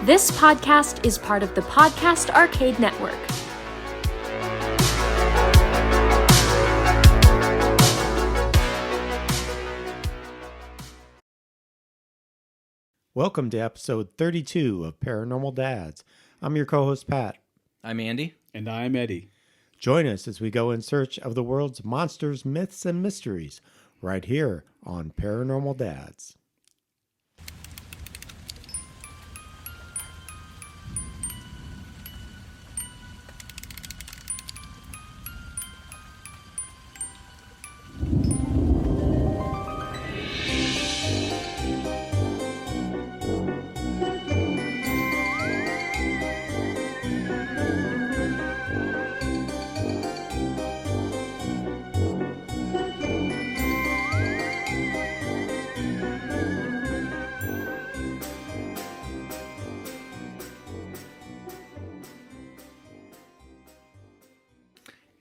This podcast is part of the Podcast Arcade Network. Welcome to episode 32 of Paranormal Dads. I'm your co-host, Pat. I'm Andy. And I'm Eddie. Join us as we go in search of the world's monsters, myths, and mysteries right here on Paranormal Dads.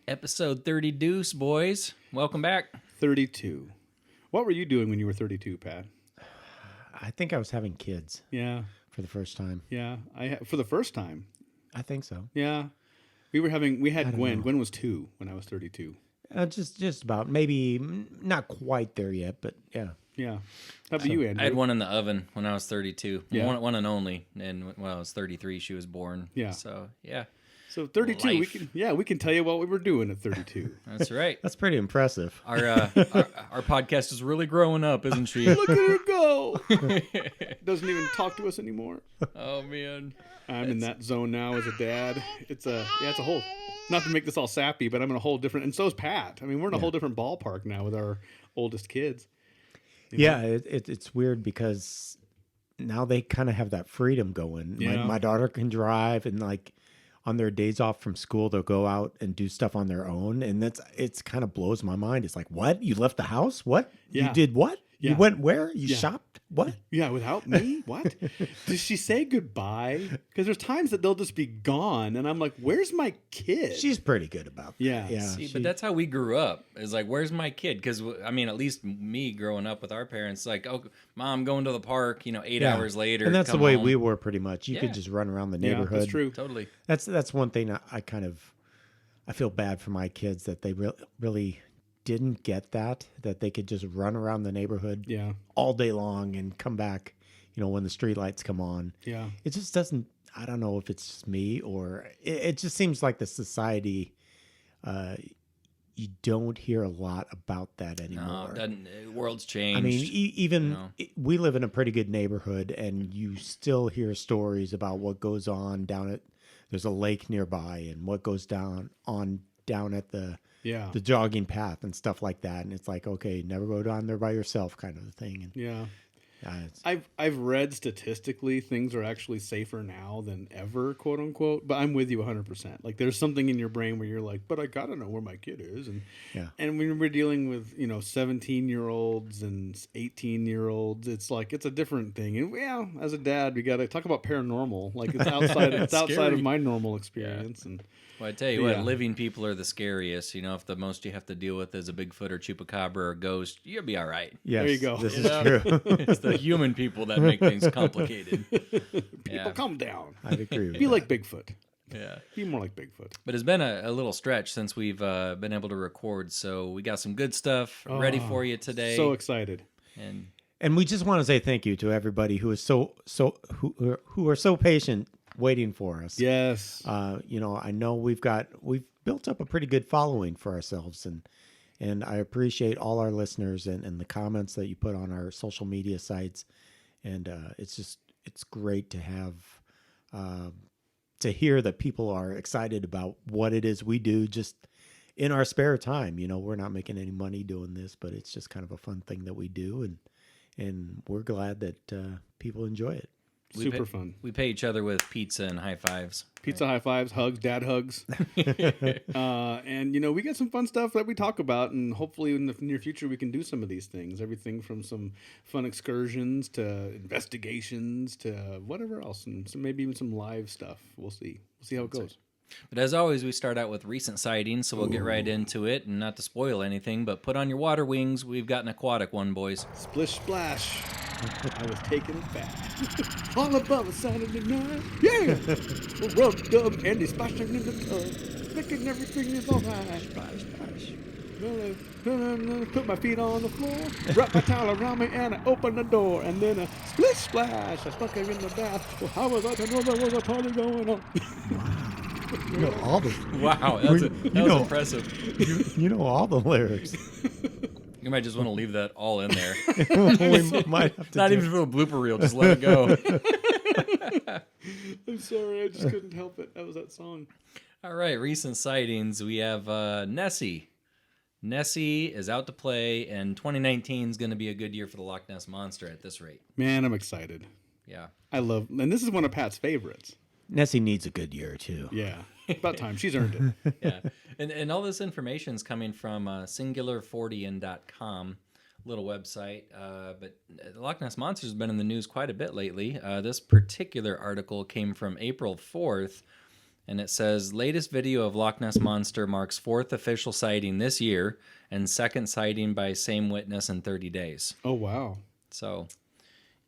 Episode 30 Deuce, boys. Welcome back. 32. What were you doing when you were 32, Pat? I think I was having kids Yeah. for the first time. Yeah. For the first time. I think so. Yeah. We had Gwen. know. Gwen was 2 when I was 32. Just about. Maybe not quite there yet, but yeah. Yeah. How about you, Andrew? I had one in the oven when I was 32. Yeah. One and only. And when I was 33, she was born. Yeah. So, yeah. So 32, Life. we can tell you what we were doing at 32. That's right. That's pretty impressive. Our podcast is really growing up, isn't she? Look at her go. Doesn't even talk to us anymore. Oh, man. I'm in that zone now as a dad. It's a whole, not to make this all sappy, but I'm in a whole different, and so is Pat. I mean, we're in a whole different ballpark now with our oldest kids. Yeah, it's weird because now they kind of have that freedom going. Yeah. My daughter can drive, and like on their days off from school, they'll go out and do stuff on their own, and it's kind of blows my mind. It's like, what? You left the house? What? Yeah. You did what? Yeah. You went where? You Yeah. shopped? What? Yeah, without me? What? Does she say goodbye? Because there's times that they'll just be gone, and I'm like, where's my kid? She's pretty good about that. Yeah. Yeah. See, but that's how we grew up. It's like, where's my kid? Because, I mean, at least me growing up with our parents, like, oh, Mom, going to the park, 8 hours later. And that's the come way home. we were pretty much. You Yeah. could just run around the Yeah, neighborhood. that's true. Totally. That's one thing I feel bad for my kids that they really didn't get that they could just run around the neighborhood Yeah. all day long and come back, when the street lights come on. Yeah. It just doesn't, I don't know if it's just me or it just seems like the society, you don't hear a lot about that No, anymore. the world's changed. I mean, even we live in a pretty good neighborhood, and you still hear stories about what goes on there's a lake nearby, and what goes down at the Yeah. jogging path and stuff like that. And it's like, okay, never go down there by yourself, kind of a thing. And Yeah. it's- I've read statistically things are actually safer now than ever, quote unquote. But I'm with you 100%. Like there's something in your brain where you're like, but I gotta know where my kid is. And Yeah. and when we're dealing with 17-year-olds and 18-year-olds, it's like it's a different thing. And well, as a dad, we gotta talk about paranormal. Like it's outside outside scary. of my normal experience. And Well, I tell you Yeah. what, living people are the scariest. If the most you have to deal with is a Bigfoot or chupacabra or a ghost, you'll be all right. yes, There you go. This You is know? true. It's the human people that make things complicated. people, calm down. I'd agree with Be that. like Bigfoot. Yeah. Be more like Bigfoot. But it's been a little stretch since we've been able to record, so we got some good stuff ready for you today. So excited. And we just want to say thank you to everybody who is who are so patient waiting for us. Yes. I know we've built up a pretty good following for ourselves, and I appreciate all our listeners and the comments that you put on our social media sites. And it's great to have to hear that people are excited about what it is we do just in our spare time. We're not making any money doing this, but it's just kind of a fun thing that we do, and we're glad that people enjoy it. Super fun. We pay each other with pizza and high fives. Pizza high fives, hugs, dad hugs. And, we got some fun stuff that we talk about. And hopefully in the near future, we can do some of these things. Everything from some fun excursions to investigations to whatever else. And so maybe even some live stuff. We'll see. We'll see how it goes. But as always, we start out with recent sightings, so we'll get right into it. And not to spoil anything, but put on your water wings. We've got an aquatic one, boys. Splish splash. I was taking it back. All above a Saturday night. Yeah! Rubbed up and he's splashing in the tub. Making everything is alright. Splash, splash. Put my feet on the floor, wrap my towel around me, and I open the door. And then a splish splash, I stuck him in the bath. Well, how was I to know there was a party going on? You know all the. Wow, that was impressive. You know all the lyrics. You might just want to leave that all in there. We might have to Not even for a blooper reel, just let it go. I'm sorry, I just couldn't help it. That was that song. All right, recent sightings. We have Nessie. Nessie is out to play, and 2019 is going to be a good year for the Loch Ness Monster at this rate. Man, I'm excited. Yeah. I love, and this is one of Pat's favorites. Nessie needs a good year too. Yeah, about time. She's earned it. Yeah. And all this information is coming from singular40n.com, little website. But the Loch Ness Monster has been in the news quite a bit lately. This particular article came from April 4th, and it says, latest video of Loch Ness Monster marks 4th official sighting this year and 2nd sighting by same witness in 30 days. Oh, wow. So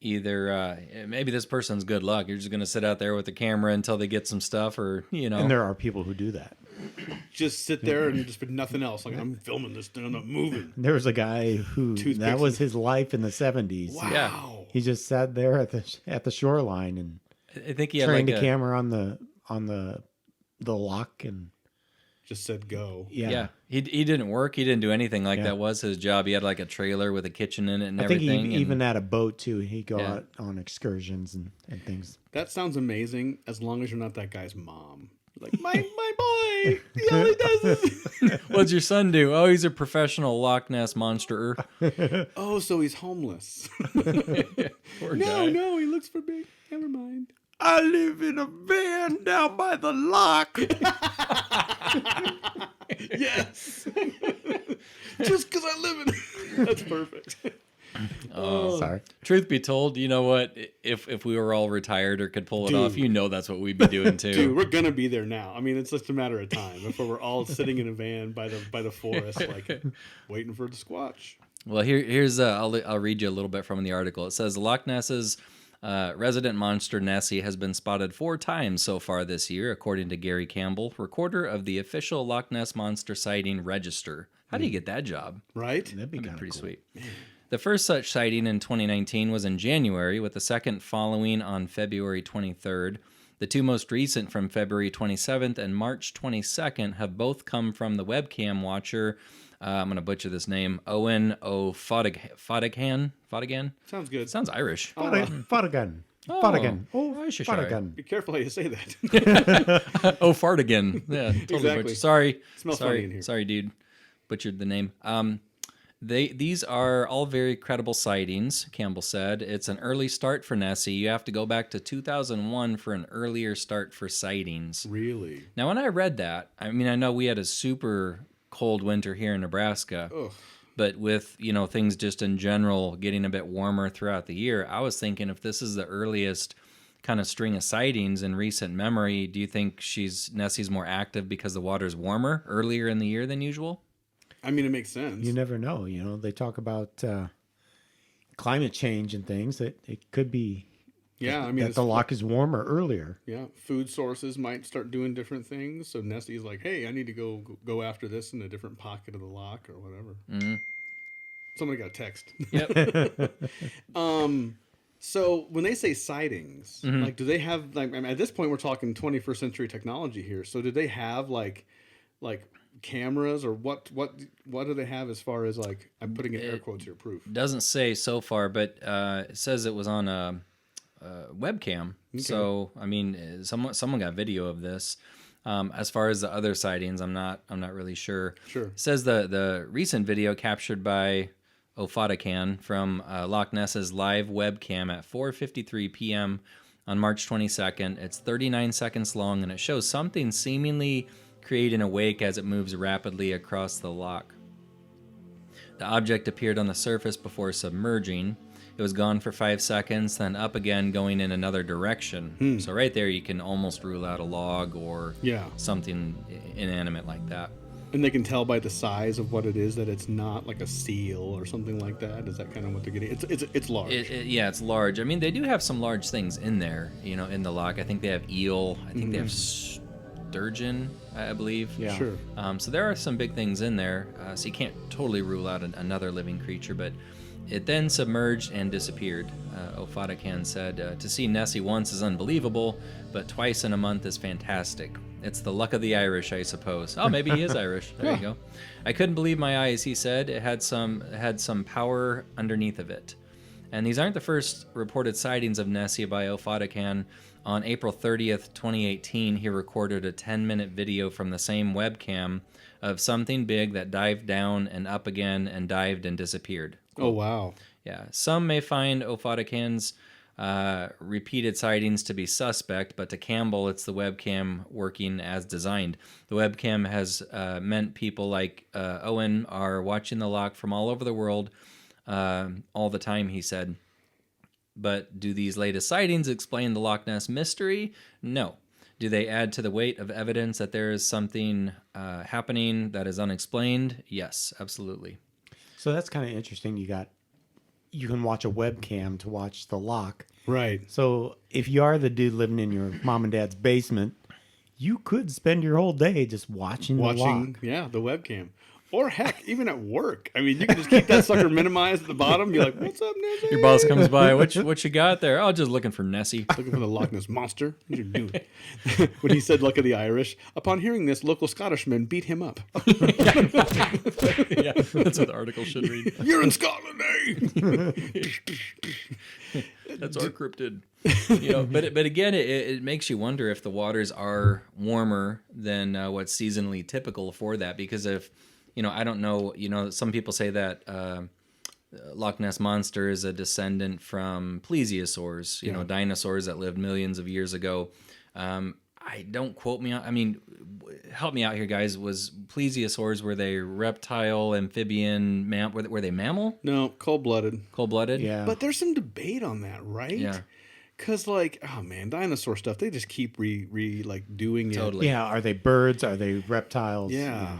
either maybe this person's good luck. You're just going to sit out there with the camera until they get some stuff, or, you know. And there are people who do that. Just sit there and just put nothing else. Like, I'm filming this thing, I'm not moving. There was a guy who that was his life in the 70s. Wow. Yeah. He just sat there at the shoreline and I think he had trained like a camera on the lock and Just said go. Yeah. He didn't work. He didn't do anything like that was his job. He had like a trailer with a kitchen in it and everything. I think he even had a boat too. He'd go out on excursions and things. That sounds amazing as long as you're not that guy's mom. Like, my boy, he only does this. What's your son do? Oh, he's a professional Loch Ness monster. Oh, so he's homeless. Poor guy. No, he looks for big. Never mind. I live in a van down by the lock. Yes. Just because I live in. That's perfect. Oh, sorry. Truth be told, you know what? If we were all retired or could pull it off, you know that's what we'd be doing too. Dude, we're gonna be there now. I mean, it's just a matter of time before we're all sitting in a van by the forest, like waiting for the squatch. Well, here's I'll read you a little bit from the article. It says Loch Ness's resident monster Nessie has been spotted 4 times so far this year, according to Gary Campbell, recorder of the official Loch Ness Monster sighting register. How do you get that job? Right? That'd be Pretty cool. sweet. The first such sighting in 2019 was in January, with the second following on February 23rd. The 2 most recent, from February 27th and March 22nd, have both come from the webcam watcher. I'm going to butcher this name. Owen O'Fodigan. Sounds good. Sounds Irish. Fodigan. Oh, Fodigan. I should try. Fodigan. Be careful how you say that. Fartigan. Yeah, totally Exactly. butchered. Sorry. Smells funny in here. Sorry, dude. Butchered the name. These are all very credible sightings, Campbell said. It's an early start for Nessie. You have to go back to 2001 for an earlier start for sightings. Really? Now, when I read that, I mean, I know we had a super cold winter here in Nebraska, but with, things just in general getting a bit warmer throughout the year, I was thinking if this is the earliest kind of string of sightings in recent memory, do you think Nessie's more active because the water's warmer earlier in the year than usual? I mean, it makes sense. You never know. They talk about climate change and things. That it could be. Yeah, I mean, that the loch is warmer earlier. Yeah, food sources might start doing different things. So Nessie's like, "Hey, I need to go after this in a different pocket of the loch or whatever." Mm-hmm. Somebody got a text. Yep. So when they say sightings, like, do they have like? I mean, at this point, we're talking 21st century technology here. So do they have like cameras, or what do they have as far as, like, I'm putting in air quotes here, proof? Doesn't say so far, but it says it was on a webcam. Okay. So I mean, someone got video of this. As far as the other sightings, I'm not really sure. Sure. It says the recent video captured by O'Fodigan from Loch Ness's live webcam at 4:53 p.m. on March 22nd. It's 39 seconds long, and it shows something seemingly creating a wake as it moves rapidly across the loch. The object appeared on the surface before submerging. It was gone for 5 seconds, then up again, going in another direction. So right there, you can almost rule out a log or something inanimate like that. And they can tell by the size of what it is that it's not like a seal or something like that. Is that kind of what they're getting? It's large. Yeah, it's large. I mean, they do have some large things in there, in the loch. I think they have eel. I think they have sturgeon, I believe. Yeah. Sure. So there are some big things in there. So you can't totally rule out another living creature, but it then submerged and disappeared. Ofadacan said, to see Nessie once is unbelievable, but twice in a month is fantastic. It's the luck of the Irish, I suppose. Oh, maybe he is Irish. There you go. I couldn't believe my eyes, he said. It had some power underneath of it. And these aren't the first reported sightings of Nessie by Ofadacan. On April 30th, 2018, he recorded a 10-minute video from the same webcam of something big that dived down and up again and dived and disappeared. Oh, wow. Yeah. Some may find Ofadacan's repeated sightings to be suspect, but to Campbell, it's the webcam working as designed. The webcam has meant people like Owen are watching the loch from all over the world all the time, he said. But do these latest sightings explain the Loch Ness mystery? No. Do they add to the weight of evidence that there is something happening that is unexplained? Yes, absolutely. So that's kind of interesting. You can watch a webcam to watch the loch. Right. So if you are the dude living in your mom and dad's basement, you could spend your whole day just watching the loch. Yeah, the webcam. Or heck, even at work. I mean, you can just keep that sucker minimized at the bottom. Be like, "What's up, Nessie?" Your boss comes by. What you got there? Oh, just looking for Nessie. Looking for the Loch Ness monster. What you doing? When he said "luck of the Irish," upon hearing this, local Scottishmen beat him up. Yeah, that's what the article should read. You're in Scotland, eh? That's our cryptid. But again, it makes you wonder if the waters are warmer than what's seasonally typical for that. Because if I don't know. Some people say that Loch Ness monster is a descendant from plesiosaurs. Dinosaurs that lived millions of years ago. Don't quote me. I mean, help me out here, guys. Was plesiosaurs, were they reptile, amphibian, were they mammal? No, cold-blooded. Cold-blooded? Yeah. But there's some debate on that, right? Yeah. Because, dinosaur stuff, they just keep doing it. Totally. Yeah, are they birds? Are they reptiles? Yeah.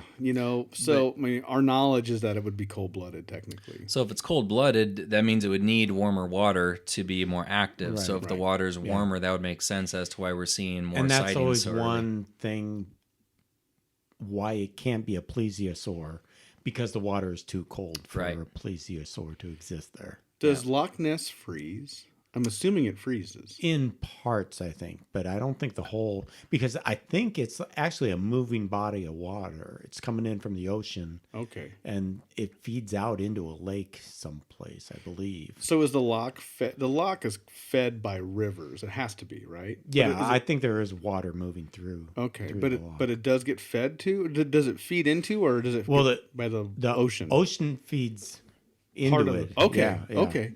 Our knowledge is that it would be cold-blooded, technically. So if it's cold-blooded, that means it would need warmer water to be more active. Right, So if the water's warmer, that would make sense as to why we're seeing more and sightings. that's always so early. one thing why it can't be a plesiosaur, because the water is too cold for Right. a plesiosaur to exist there. Does Loch Ness freeze? I'm assuming it freezes. In parts, I think, but I don't think the whole, because I think it's actually a moving body of water. It's coming in from the ocean. Okay. And it feeds out into a lake someplace, I believe. So is the loch fed? The loch is fed by rivers. It has to be, right? Yeah, I think there is water moving through. Okay, through but the it loch. but it does get fed to. Does it feed into, or does it? Well, feed by the ocean. Ocean feeds into Part of it. Okay. Yeah, yeah. Okay.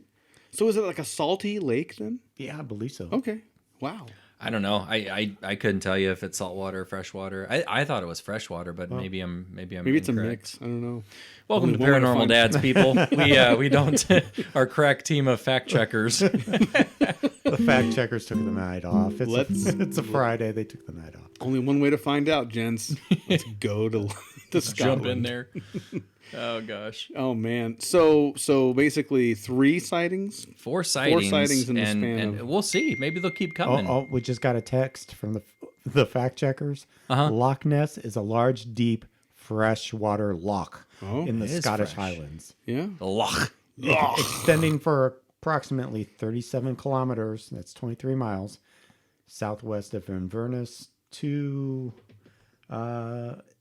So is it like a salty lake then? Yeah, I believe so. Okay. Wow. I don't know. I couldn't tell you if it's saltwater or freshwater. I thought it was freshwater, but maybe I'm Maybe incorrect. it's a mix. I don't know. Welcome Only to one way to Paranormal find- Dads, people. We don't our crack team of fact checkers. The fact checkers took the night off. It's a Friday. They took the night off. Only one way to find out, gents. Let's go to Scotland. Jump in there. Oh gosh. Oh man. So basically 3 sightings. 4 sightings. 4 sightings in the and, span and of- we'll see. Maybe they'll keep coming. We just got a text from the fact checkers. Loch Ness is a large, deep, freshwater loch in the it is Scottish fresh. Highlands, Yeah. The loch. extending for approximately 37 kilometers. That's 23 miles southwest of Inverness to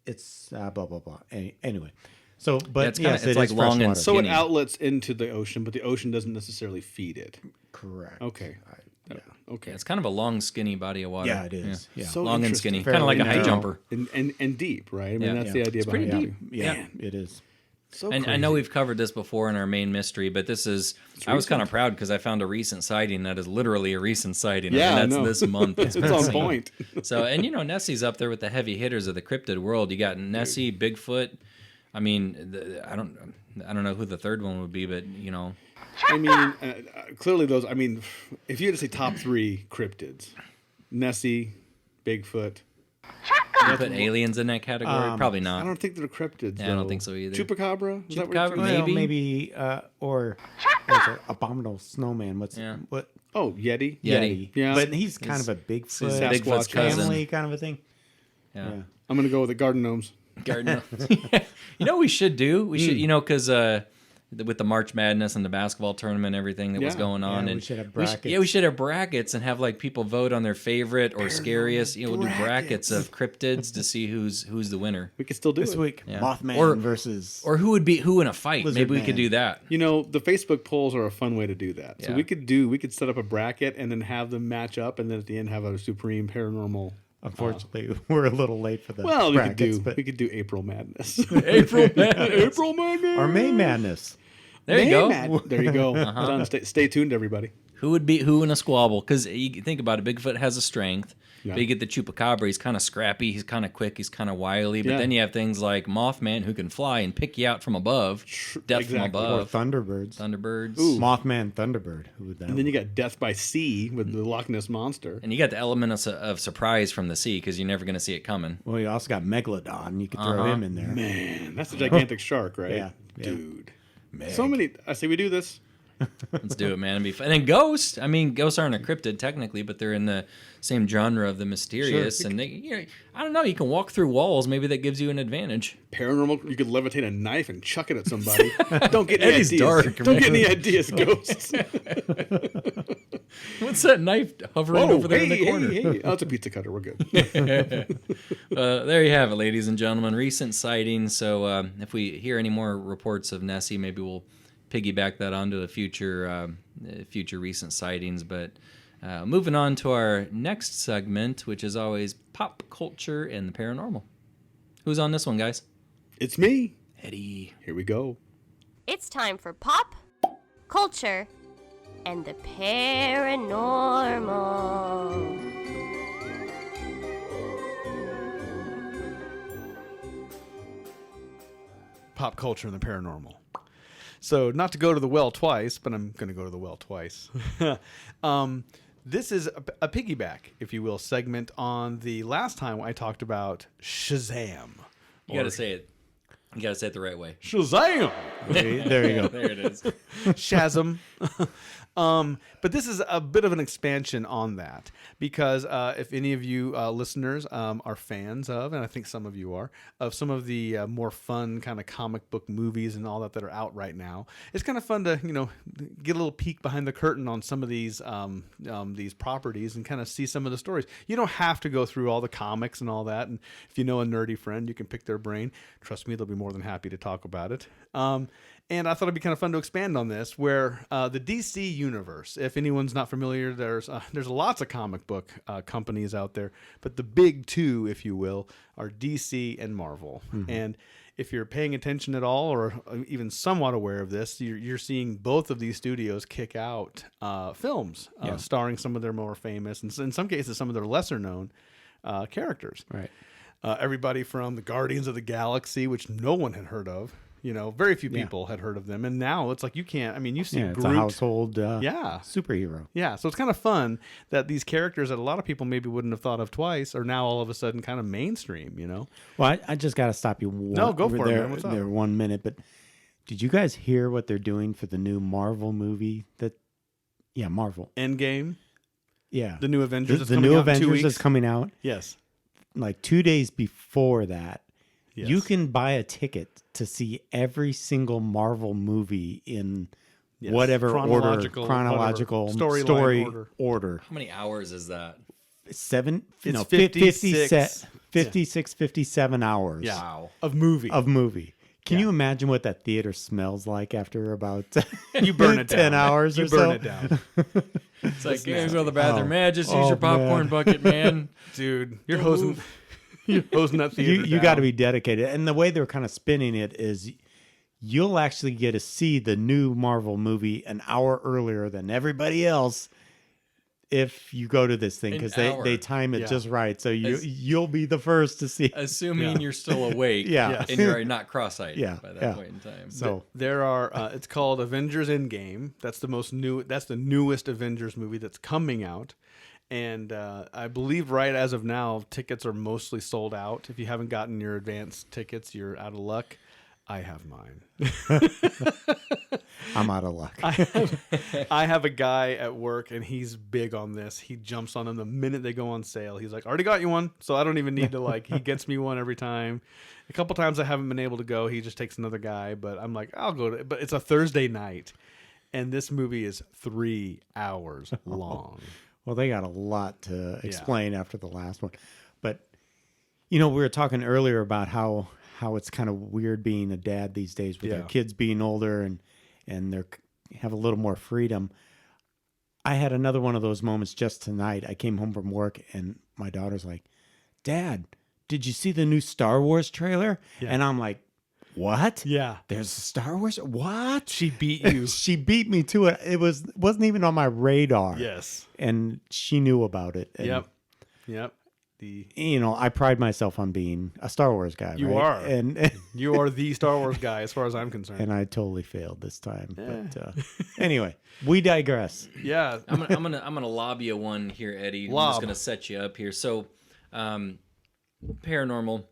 it's blah blah blah. Anyway, so but It's kinda- yes, it's it like is long and freshwater. So it Skinny. outlets into the ocean, but the ocean doesn't necessarily feed it. Correct. Okay. Yeah. Okay. It's kind of a long, skinny body of water. Yeah, it is. Yeah. So Long and interesting. skinny. Fairly Kind of like a high narrow. jumper. And deep, right? I mean, Yeah. that's Yeah. the idea It's pretty behind deep. it. Yeah, Yeah. it is. So And I know we've covered this before in our main mystery, but this is, I was kind of proud because I found a recent sighting that is literally a recent sighting. Yeah, I and that's know. this month. It's on point. So, and Nessie's up there with the heavy hitters of the cryptid world. You got Nessie, Bigfoot. I mean, I don't know who the third one would be, but I mean, clearly those. I mean, if you had to say top 3 cryptids, Nessie, Bigfoot. You put aliens in that category? Probably I not. don't think they're cryptids. Yeah, I don't though. think so either. Chupacabra? Is that what Chupacabra, you're Well, maybe. maybe or what's it? Abominable snowman. What? Oh, Yeti. Yeti. Yeah. But he's kind of a Sasquatch Bigfoot Bigfoot's cousin. family kind of a thing. Yeah. I'm going to go with the garden gnomes. Garden. You know what we should do? We should, because with the March Madness and the basketball tournament and everything that was Yeah. going on. Yeah, we and should have brackets. we should have brackets and have like people vote on their favorite or scariest. We'll do brackets of cryptids to see who's the winner. We could still do This it. week, Yeah. Mothman versus. Or who would be who in a fight. Lizard Maybe we Man. could do that. The Facebook polls are a fun way to do that. So Yeah. we could set up a bracket and then have them match up, and then at the end have a supreme paranormal. Unfortunately, we're a little late for the Well, brackets, but we could do April Madness. April Madness. April Madness. or May Madness. There you go. There you go. Done. Stay tuned, everybody. Who would be who in a squabble? Because you think about it, Bigfoot has a strength. Yeah. But you get the Chupacabra, he's kind of scrappy, he's kind of quick, he's kind of wily. But Yeah. then you have things like Mothman who can fly and pick you out from above, death from exactly. Or above, Thunderbirds. Thunderbirds. Mothman, Thunderbird. Who would that? And then you got Death by Sea with the Loch Ness monster. And you got the element of surprise from the sea because you're never going to see it coming. Well, you also got Megalodon. You could throw him in there. Man, that's a gigantic shark, right? Yeah. Dude. So many. I say we do this. Let's do it, man. It'd be fun. And then ghosts. I mean, ghosts aren't a cryptid technically, but they're in the same genre of the mysterious. And they, I don't know. You can walk through walls. Maybe that gives you an advantage. Paranormal. You could levitate a knife and chuck it at somebody. Don't get any Eddie's ideas. dark, Don't man. get any ideas, ghosts. What's that knife hovering over there in the corner? Hey. Oh, it's a pizza cutter. We're good. There you have it, ladies and gentlemen. Recent sightings. So if we hear any more reports of Nessie, maybe we'll piggyback that onto a future recent sightings. But moving on to our next segment, which is always pop culture and the paranormal. Who's on this one, guys? It's me. Eddie. Here we go. It's time for pop, culture, and the paranormal. Pop culture and the paranormal. So, not to go to the well twice, but I'm going to go to the well twice. This is a piggyback, if you will, segment on the last time I talked about Shazam. You got to say it. You got to say it the right way. Shazam! There you go. There it is. Shazam. But this is a bit of an expansion on that because if any of you listeners are fans of, and I think some of you are, of some of the more fun kind of comic book movies and all that are out right now, it's kind of fun to get a little peek behind the curtain on some of these properties and kind of see some of the stories. You don't have to go through all the comics and all that, and if you know a nerdy friend, you can pick their brain. Trust me, they'll be more than happy to talk about it. And I thought it'd be kind of fun to expand on this, where the DC universe, if anyone's not familiar, there's lots of comic book companies out there, but the big two, if you will, are DC and Marvel. Mm-hmm. And if you're paying attention at all, or even somewhat aware of this, you're seeing both of these studios kick out films starring some of their more famous, and in some cases, some of their lesser known characters. Right. Everybody from the Guardians of the Galaxy, which no one had heard of. Very few people had heard of them. And now it's like you can't, you see It's Groot. a household superhero. Yeah, so it's kind of fun that these characters that a lot of people maybe wouldn't have thought of twice are now all of a sudden kind of mainstream, Well, I just got to stop you. No, go for it, man. What's up? There 1 minute, but did you guys hear what they're doing for the new Marvel movie? Marvel. Endgame. Yeah. The new Avengers The new Avengers is coming out. Yes. Like 2 days before that. Yes. You can buy a ticket to see every single Marvel movie in whatever chronological story order. How many hours is that? 57 hours. Yeah. Wow. Of movie. Can you imagine what that theater smells like after about You burn it 10 down. hours You or burn so? it down. It's like, go to the bathroom. Oh. Man, just use your popcorn bucket, man. Dude, you're hosing that theater You got to be dedicated. And the way they're kind of spinning it is you'll actually get to see the new Marvel movie an hour earlier than everybody else if you go to this thing, because they time it just right. So you'll be the first to see it. Assuming you're still awake Yeah. and you're not cross-eyed Yeah, by that yeah. point in time. So there are it's called Avengers Endgame. That's the newest Avengers movie that's coming out. And I believe right as of now, tickets are mostly sold out. If you haven't gotten your advance tickets, you're out of luck. I have mine. I'm out of luck. I have a guy at work, and he's big on this. He jumps on them the minute they go on sale. He's like, already got you one, so I don't even need to, like, he gets me one every time. A couple times I haven't been able to go. He just takes another guy, but I'm like, I'll go to it. But it's a Thursday night, and this movie is 3 hours long. Well, they got a lot to explain after the last one. But, we were talking earlier about how it's kind of weird being a dad these days with their kids being older and they have a little more freedom. I had another one of those moments just tonight. I came home from work and my daughter's like, Dad, did you see the new Star Wars trailer? Yeah. And I'm like, what? Yeah. There's a Star Wars? What? She beat you. She beat me to it. It wasn't even on my radar. Yes. And she knew about it. And Yep. I pride myself on being a Star Wars guy. You right? are. And you are the Star Wars guy as far as I'm concerned. And I totally failed this time. But anyway, we digress. Yeah. I'm gonna lob you one here, Eddie. I'm just gonna set you up here. So paranormal,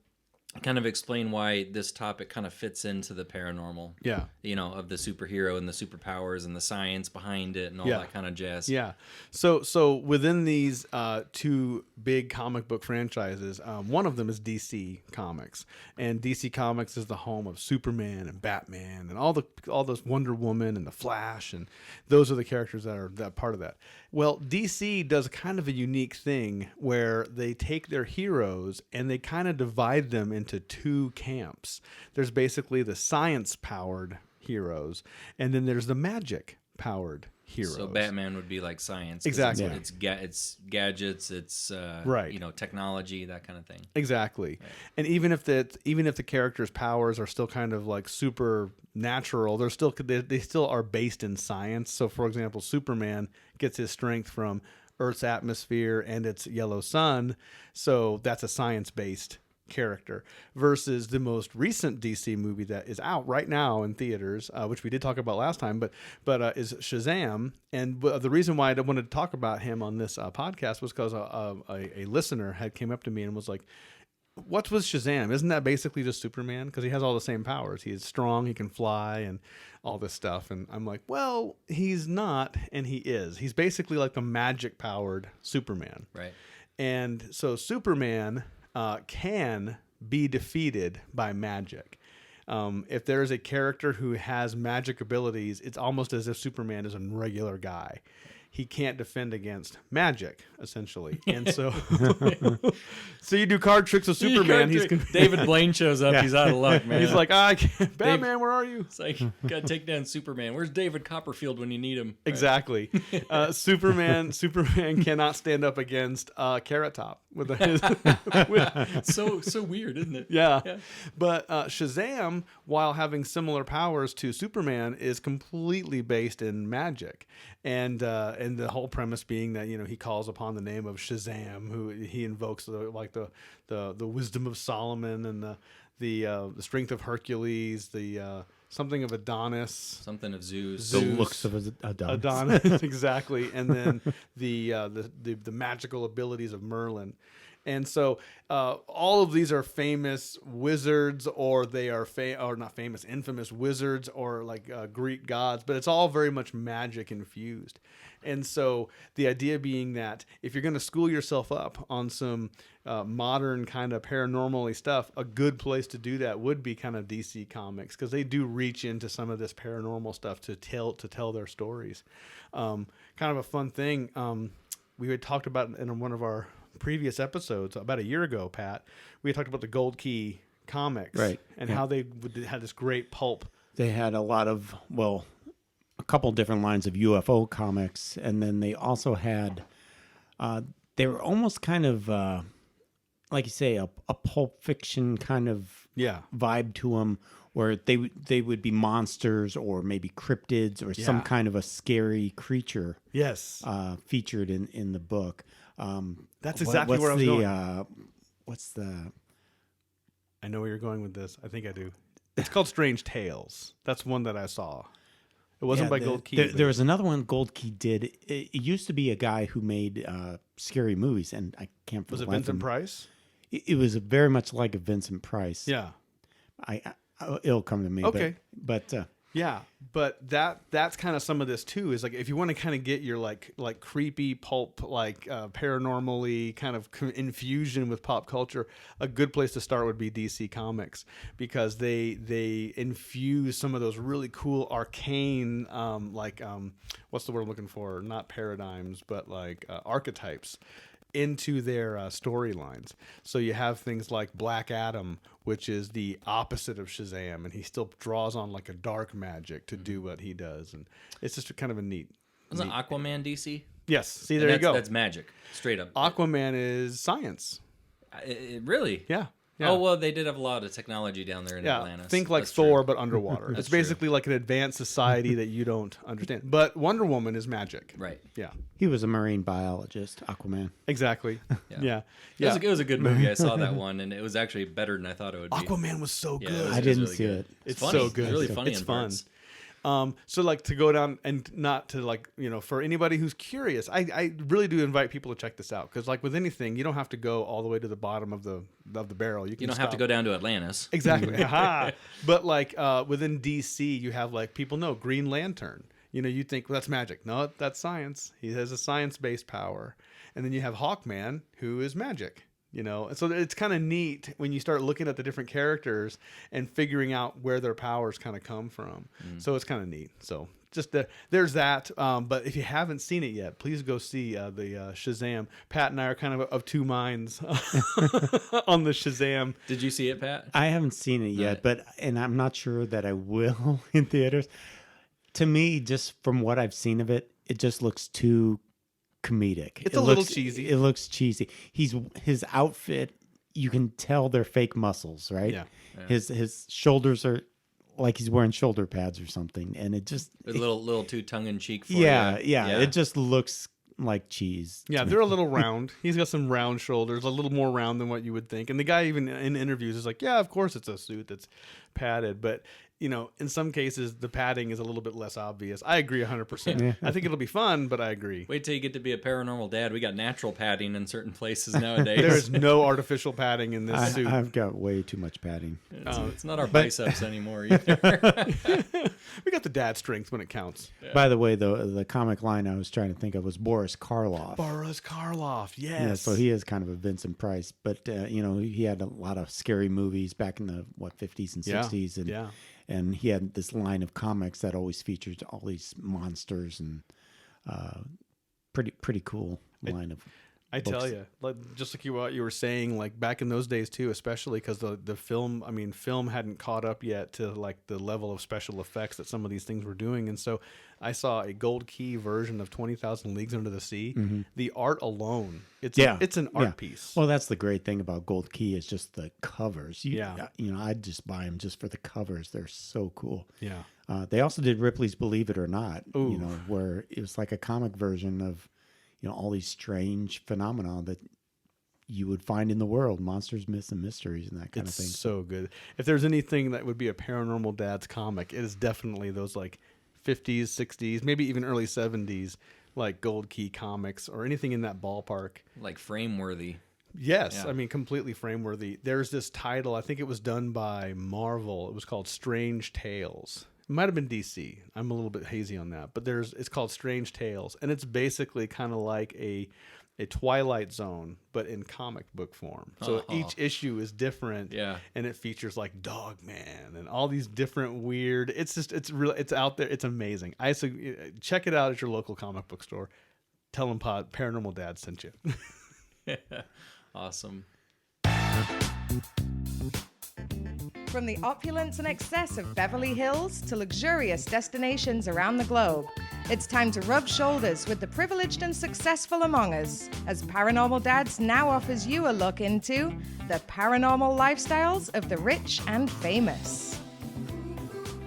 kind of explain why this topic kind of fits into the paranormal. Yeah. Of the superhero and the superpowers and the science behind it and all that kind of jazz. Yeah. So within these two big comic book franchises, one of them is DC Comics, and DC Comics is the home of Superman and Batman and all those Wonder Woman and the Flash, and those are the characters that are that part of that. Well, DC does kind of a unique thing where they take their heroes and they kind of divide them into two camps. There's basically the science-powered heroes, and then there's the magic-powered heroes. So Batman would be like science. Exactly. It's gadgets, it's right. Technology, that kind of thing. Exactly. Right. And even if the characters' powers are still kind of like supernatural, they still are based in science. So for example, Superman gets his strength from Earth's atmosphere and its yellow sun. So that's a science-based character, versus the most recent DC movie that is out right now in theaters, which we did talk about last time, but is Shazam. And the reason why I wanted to talk about him on this podcast was because a listener had came up to me and was like, what's with Shazam? Isn't that basically just Superman? Because he has all the same powers. He's strong, he can fly, and all this stuff. And I'm like, well, he's not, and he is. He's basically like a magic-powered Superman. Right. And so Superman can be defeated by magic. If there is a character who has magic abilities, it's almost as if Superman is a regular guy. He can't defend against magic, essentially. And so so you do card tricks with Superman. David Blaine shows up. Yeah. He's out of luck, man. He's like, Batman, where are you? It's like, got to take down Superman. Where's David Copperfield when you need him? Exactly. Right. Superman cannot stand up against Carrot Top. So weird, isn't it? Yeah. But Shazam, while having similar powers to Superman, is completely based in magic. And the whole premise being that he calls upon the name of Shazam, who he invokes the wisdom of Solomon and the strength of Hercules, the something of Adonis, something of Zeus, the looks of Adonis. Adonis, exactly, and then the magical abilities of Merlin. And so all of these are famous wizards, or they are not famous, infamous wizards, or like Greek gods, but it's all very much magic infused. And so the idea being that if you're going to school yourself up on some modern kind of paranormal-y stuff, a good place to do that would be kind of DC Comics, because they do reach into some of this paranormal stuff to tell their stories. Kind of a fun thing we had talked about in one of our previous episodes about a year ago, Pat. We had talked about the Gold Key comics, right? And how they had this great pulp. They had a lot of a couple different lines of UFO comics, and then they also had they were almost kind of like you say a pulp fiction kind of vibe to them, where they would be monsters or maybe cryptids or some kind of a scary creature. Yes, featured in the book. That's exactly where I was going. I know where you're going with this. I think I do. It's called Strange Tales. That's one that I saw. It wasn't by Gold Key. There was another one Gold Key did. It used to be a guy who made scary movies, and I can't. Was it Vincent Price? It was very much like a Vincent Price. Yeah. It'll come to me. Okay. But yeah, but that's kind of some of this too. Is like if you want to kind of get your like creepy pulp, like paranormally kind of infusion with pop culture, a good place to start would be DC Comics, because they infuse some of those really cool arcane what's the word I'm looking for? Not paradigms, but like archetypes into their storylines. So you have things like Black Adam, which is the opposite of Shazam, and he still draws on like a dark magic to do what he does, and it's just kind of a neat. Wasn't Aquaman DC? Yes. See, there you go. That's magic, straight up. Aquaman is science. Really? Yeah. Oh, well, they did have a lot of technology down there in Yeah, Atlantis. think like That's Thor, true. but underwater. That's It's basically true. like an advanced society that you don't understand. But Wonder Woman is magic. Right. Yeah. he was a marine biologist, Aquaman. Exactly. Yeah. It was a good movie. I saw that one, and it was not actually better than I thought it would be. Aquaman was so Yeah, good. it was I didn't really see good. it. It's funny. so good. It's really funny It's in fun. parts. So like to go down and not to like, for anybody who's curious, I really do invite people to check this out, because like with anything, you don't have to go all the way to the bottom of the barrel. You don't have to go down to Atlantis. Exactly. Aha. But like within DC, you have like people know Green Lantern. You think, well, that's magic. No, that's science. He has a science-based power. And then you have Hawkman, who is magic. And so it's kind of neat when you start looking at the different characters and figuring out where their powers kind of come from. So it's kind of neat. So just there's that. But if you haven't seen it yet, please go see the Shazam. Pat and I are kind of two minds on the Shazam. Did you see it, Pat? I haven't seen it yet, and I'm not sure that I will in theaters. To me, just from what I've seen of it, it just looks too comedic. It's a little cheesy. It looks cheesy. His outfit, you can tell they're fake muscles, right? Yeah. His shoulders are like he's wearing shoulder pads or something, and it just A little too tongue in cheek for yeah, you. yeah. It just looks like cheese. Yeah, they're a little round. He's got some round shoulders, a little more round than what you would think. And the guy even in interviews is like, yeah, of course it's a suit that's padded. But, in some cases, the padding is a little bit less obvious. I agree 100%. I think it'll be fun, but I agree. Wait till you get to be a paranormal dad. We got natural padding in certain places nowadays. There is no artificial padding in this suit. I've got way too much padding. It's not our biceps anymore either. We got the dad strength when it counts. By the way, the comic line I was trying to think of was Boris Karloff. Boris Karloff, yes. Yeah, so he is kind of a Vincent Price, but he had a lot of scary movies back in the 50s and 60s, and he had this line of comics that always featured all these monsters and pretty cool line of. I books. tell you, just like what you were saying, like back in those days too, especially because the film hadn't caught up yet to like the level of special effects that some of these things were doing. And so I saw a gold key version of 20,000 Leagues Under the Sea. Mm-hmm. The art alone, it's an art piece. Well, that's the great thing about Gold Key is just the covers. I'd just buy them just for the covers. They're so cool. Yeah. They also did Ripley's Believe It or Not, Ooh. Where it was like a comic version of all these strange phenomena that you would find in the world, monsters, myths, and mysteries, and that kind of thing. It's so good. If there's anything that would be a Paranormal Dad's comic, it is definitely those like 50s, 60s, maybe even early 70s, like Gold Key comics or anything in that ballpark. Like frame-worthy. Yes, Yeah. Completely frame-worthy. There's this title, I think it was done by Marvel. It was called Strange Tales. It might have been DC. I'm a little bit hazy on that. But it's called Strange Tales. And it's basically kind of like a Twilight Zone, but in comic book form. So each issue is different. Yeah. And it features like Dogman and all these different weird. It's out there. It's amazing. Check it out at your local comic book store. Tell them Paranormal Dad sent you. Awesome. From the opulence and excess of Beverly Hills to luxurious destinations around the globe, it's time to rub shoulders with the privileged and successful among us, as Paranormal Dads now offers you a look into the paranormal lifestyles of the rich and famous.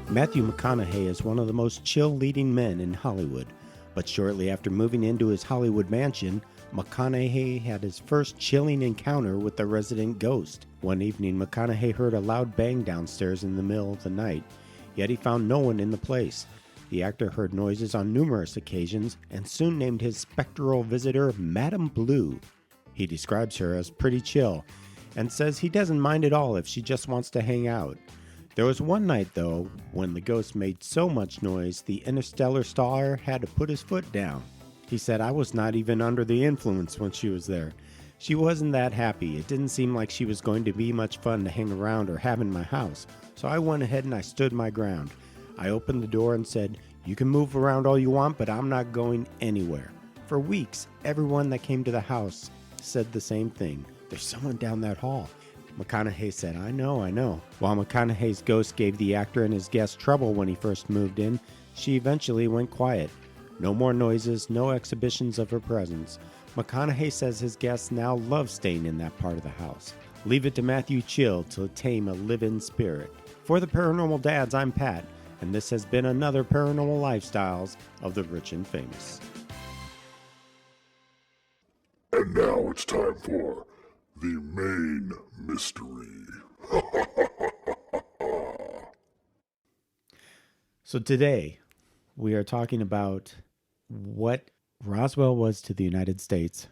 Matthew McConaughey is one of the most chill leading men in Hollywood, but shortly after moving into his Hollywood mansion, McConaughey had his first chilling encounter with the resident ghost. One evening, McConaughey heard a loud bang downstairs in the middle of the night, yet he found no one in the place. The actor heard noises on numerous occasions and soon named his spectral visitor Madame Blue. He describes her as pretty chill and says he doesn't mind at all if she just wants to hang out. There was one night, though, when the ghost made so much noise the interstellar star had to put his foot down. He said, I was not even under the influence when she was there. She wasn't that happy. It didn't seem like she was going to be much fun to hang around or have in my house. So I went ahead and I stood my ground. I opened the door and said, you can move around all you want, but I'm not going anywhere. For weeks, everyone that came to the house said the same thing. There's someone down that hall. McConaughey said, I know. While McConaughey's ghost gave the actor and his guests trouble when he first moved in, she eventually went quiet. No more noises, no exhibitions of her presence. McConaughey says his guests now love staying in that part of the house. Leave it to Matthew Chill to tame a live-in spirit. For the Paranormal Dads, I'm Pat, and this has been another Paranormal Lifestyles of the Rich and Famous. And now it's time for the main mystery. So today, we are talking about what Roswell was to the United States,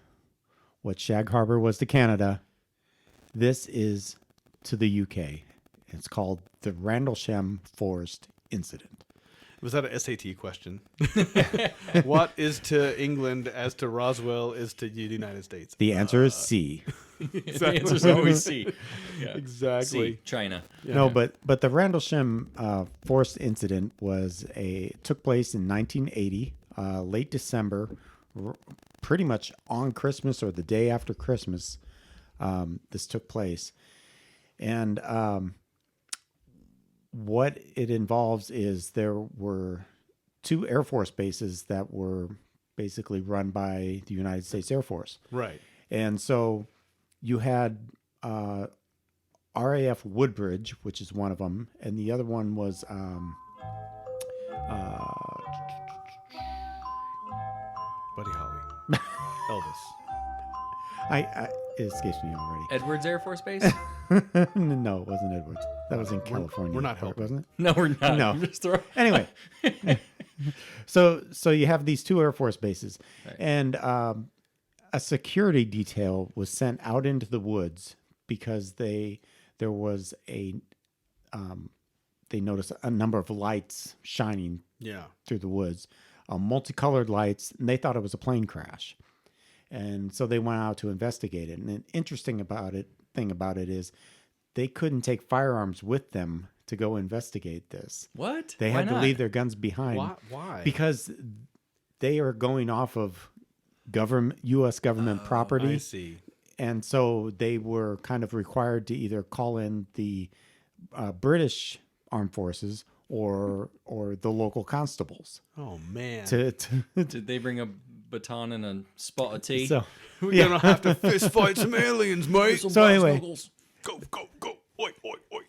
what Shag Harbor was to Canada. This is to the UK. It's called the Rendlesham Forest Incident. Was that a SAT question? What is to England as to Roswell is to the United States? The answer is C. The answer is always C. Yeah. Exactly. C, China. Yeah. No, but the Rendlesham Forest Incident took place in 1980, late December, pretty much on Christmas or the day after Christmas. This took place, and what it involves is there were 2 Air Force bases that were basically run by the United States Air Force. Right. And so you had RAF Woodbridge, which is one of them, and the other one was Buddy Holly. Elvis. It escapes me already. Edwards Air Force Base? No, it wasn't Edwards. That was in California. we're not helping. wasn't it? No, we're not. No. I'm just throwing... Anyway, so you have these 2 Air Force bases, Right. and a security detail was sent out into the woods because they noticed a number of lights shining Yeah. through the woods, multicolored lights, and they thought it was a plane crash. And so they went out to investigate it. And an interesting thing about it is they couldn't take firearms with them to go investigate this. What? They Why had to not? leave their guns behind. Why? Because they are going off of U.S. government property. I see. And so they were kind of required to either call in the British Armed Forces or the local constables. Oh, man. Did they bring a baton and a spot of tea? So, We're going to have to fist fight some aliens, mate. so anyway, Go. Oi, oi, oi.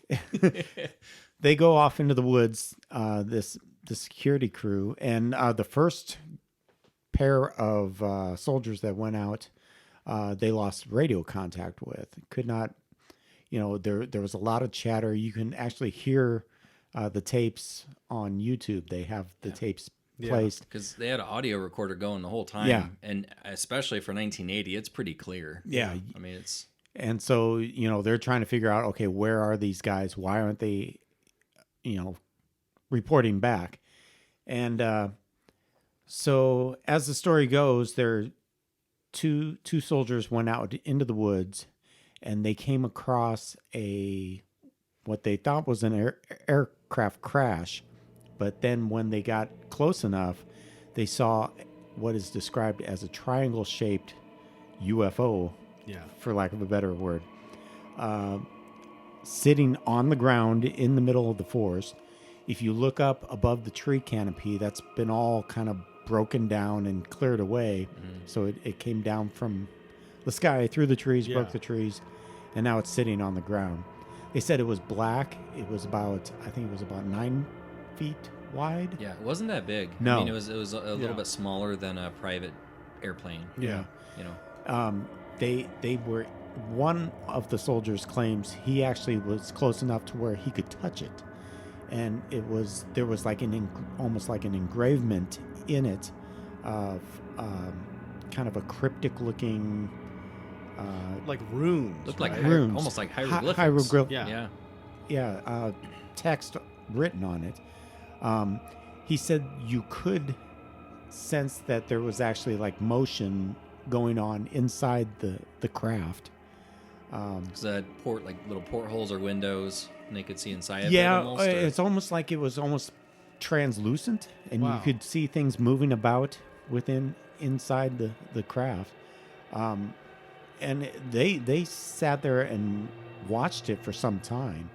they go off into the woods, the security crew, and the first pair of soldiers that went out, they lost radio contact with. Could not, there was a lot of chatter. You can actually hear the tapes on YouTube. They have the tapes placed. Because they had an audio recorder going the whole time. Yeah. And especially for 1980, it's pretty clear. Yeah. I mean, it's... And so, they're trying to figure out, okay, where are these guys? Why aren't they, reporting back? And so as the story goes, two soldiers went out into the woods, and they came across what they thought was an aircraft crash. But then when they got close enough, they saw what is described as a triangle-shaped UFO, for lack of a better word, sitting on the ground in the middle of the forest. If you look up above the tree canopy, that's been all kind of broken down and cleared away. So it came down from the sky through the trees, broke the trees, and now it's sitting on the ground. They said it was black. It was about 9 feet wide. Yeah, it wasn't that big. No. I mean, it was a little bit smaller than a private airplane. Yeah. They were, one of the soldiers claims he actually was close enough to where he could touch it. and there was like almost like an engravement in it of kind of a cryptic looking Like runes. Looked right? like runes. almost like hieroglyphics. Hieroglyph- Yeah. text written on it. He said you could sense that there was actually like motion going on inside the craft. Because that like little portholes or windows, and they could see inside of it Yeah, almost. Or- it's almost like it was almost translucent, and you Wow. could see things moving about inside the craft. And they sat there and watched it for some time.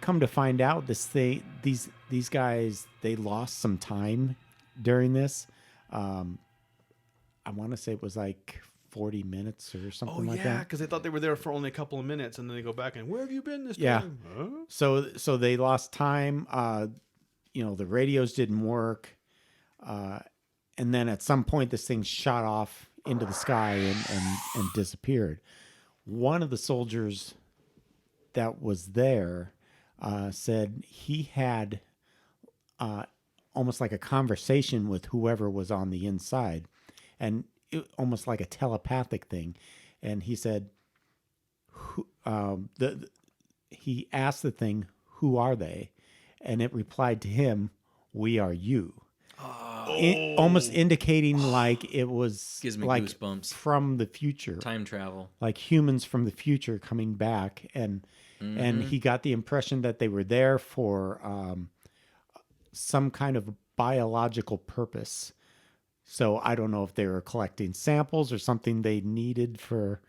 Come to find out, these guys, they lost some time during this. I want to say it was like 40 minutes or something like that. because they thought they were there for only a couple of minutes, and then they go back and, where have you been this Yeah. time? Huh? So they lost time. The radios didn't work. And then at some point, this thing shot off into the sky and disappeared. One of the soldiers that was there said he had almost like a conversation with whoever was on the inside, and almost like a telepathic thing. And he said, he asked the thing, "Who are they?" And it replied to him, "We are you." Almost indicating like it was Gives me like goosebumps. from the future, Time travel. like humans from the future coming back, and he got the impression that they were there for some kind of biological purpose. So I don't know if they were collecting samples or something they needed for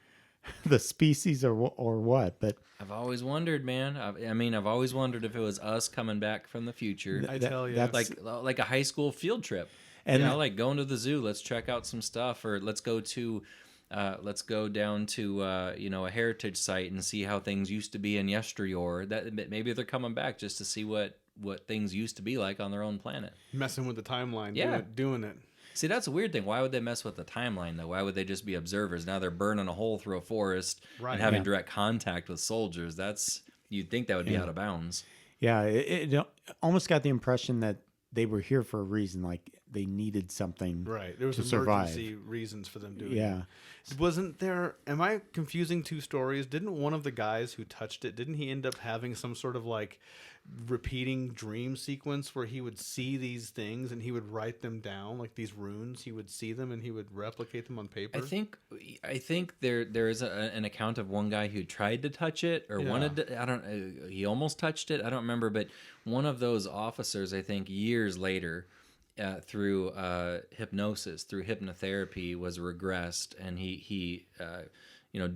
the species or what, but I've always wondered, man. I've always wondered if it was us coming back from the future. I tell you. that's like a high school field trip. And- like going to the zoo, let's check out some stuff, or let's go down to a heritage site and see how things used to be in yesteryear. That maybe they're coming back just to see what things used to be like on their own planet. Messing with the timeline. Yeah. Doing it. See, that's a weird thing. Why would they mess with the timeline, though? Why would they just be observers? Now they're burning a hole through a forest Right. and having Yeah. direct contact with soldiers. You'd think that would be out of bounds. yeah, it almost got the impression that they were here for a reason, like they needed something Right. There was to survive. emergency reasons for them doing Yeah. it. Wasn't there, am I confusing two stories? Didn't one of the guys who touched it, didn't he end up having some sort of like repeating dream sequence where he would see these things and he would write them down, like these runes? He would see them and he would replicate them on paper? I think there is an account of one guy who tried to touch it or wanted to, he almost touched it. I don't remember, but one of those officers, I think years later, through hypnosis, through hypnotherapy, was regressed, and he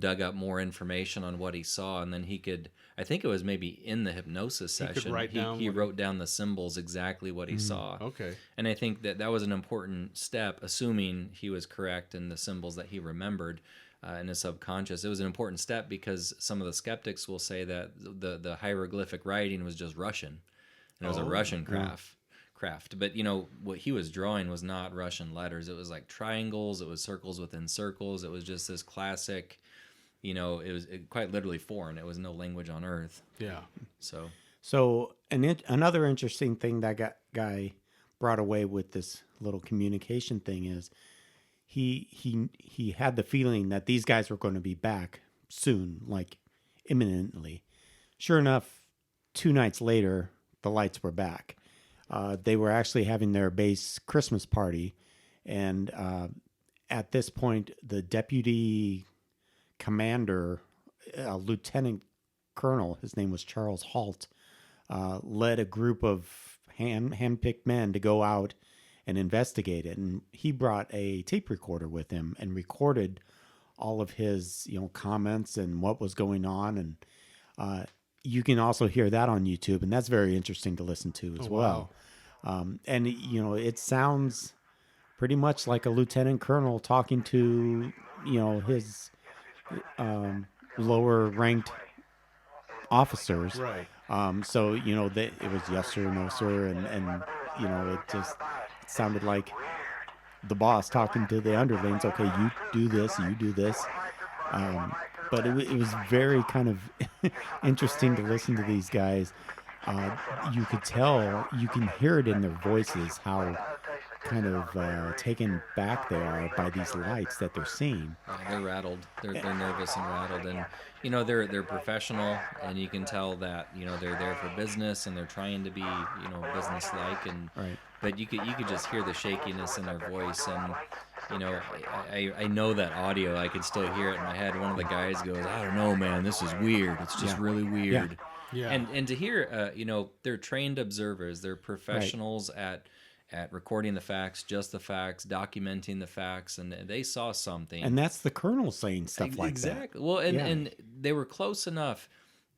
dug up more information on what he saw, and then he could, I think it was maybe in the hypnosis session, he wrote down the symbols, exactly what he saw. Okay. And I think that was an important step, assuming he was correct in the symbols that he remembered in his subconscious. It was an important step because some of the skeptics will say that the hieroglyphic writing was just Russian, and it was a Russian craft. But what he was drawing was not Russian letters. It was like triangles, it was circles within circles. It was just this classic, it was quite literally foreign. It was no language on earth. Yeah. So another interesting thing that guy brought away with this little communication thing is he had the feeling that these guys were going to be back soon, like imminently. Sure enough, 2 nights later, the lights were back. They were actually having their base Christmas party, and at this point, the deputy commander, Lieutenant Colonel, his name was Charles Halt, led a group of hand-picked men to go out and investigate it. And he brought a tape recorder with him and recorded all of his comments and what was going on. And you can also hear that on YouTube, and that's very interesting to listen to as well. And it sounds pretty much like a lieutenant colonel talking to his lower ranked officers. Right. So it was yes sir, no sir, and it just sounded like the boss talking to the underlings. Okay, you do this, you do this. but it was very kind of interesting to listen to these guys. You could tell, you can hear it in their voices how kind of taken back they are by these lights that they're seeing. Yeah, they're rattled. They're nervous and rattled, and they're professional, and you can tell that they're there for business and they're trying to be business like, and Right. but you could just hear the shakiness in their voice, and I know that audio. I could still hear it in my head. One of the guys goes, "I don't know, man. This is weird. It's just really weird." Yeah. And to hear, they're trained observers. They're professionals at recording the facts, just the facts, documenting the facts, and they saw something. And that's the colonel saying stuff like that. Exactly. Well, and they were close enough.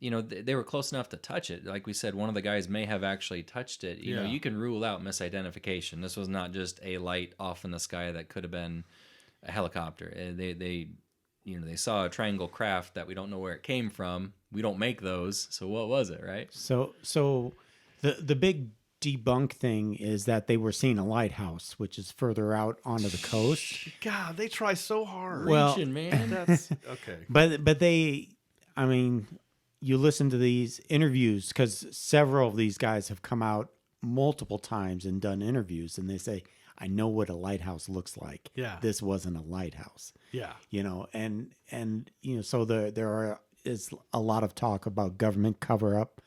They were close enough to touch it. Like we said, one of the guys may have actually touched it. You know, you can rule out misidentification. This was not just a light off in the sky that could have been a helicopter. They saw a triangle craft that we don't know where it came from. We don't make those. So what was it, right? So the big debunk thing is that they were seeing a lighthouse, which is further out onto the coast. God, they try so hard. Well, Reaching, man. That's okay. But they, I mean, you listen to these interviews because several of these guys have come out multiple times and done interviews, and they say, "I know what a lighthouse looks like. Yeah. This wasn't a lighthouse." Yeah. And so there is a lot of talk about government cover up.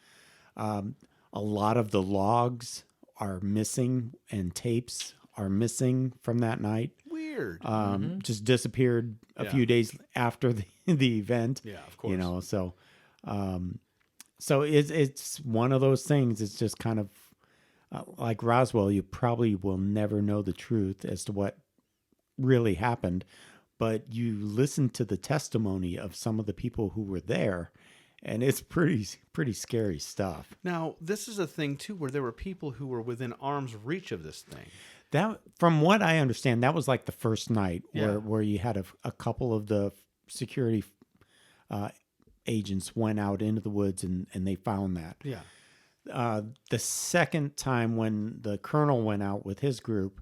A lot of the logs are missing and tapes are missing from that night. Weird. Just disappeared a few days after the event. Yeah, of course. So it's one of those things. It's just kind of like Roswell. You probably will never know the truth as to what really happened, but you listen to the testimony of some of the people who were there, and it's pretty scary stuff. Now, this is a thing, too, where there were people who were within arm's reach of this thing. That, from what I understand, that was like the first night Yeah. where you had a couple of the security agents went out into the woods and they found that. Yeah. The second time when the colonel went out with his group,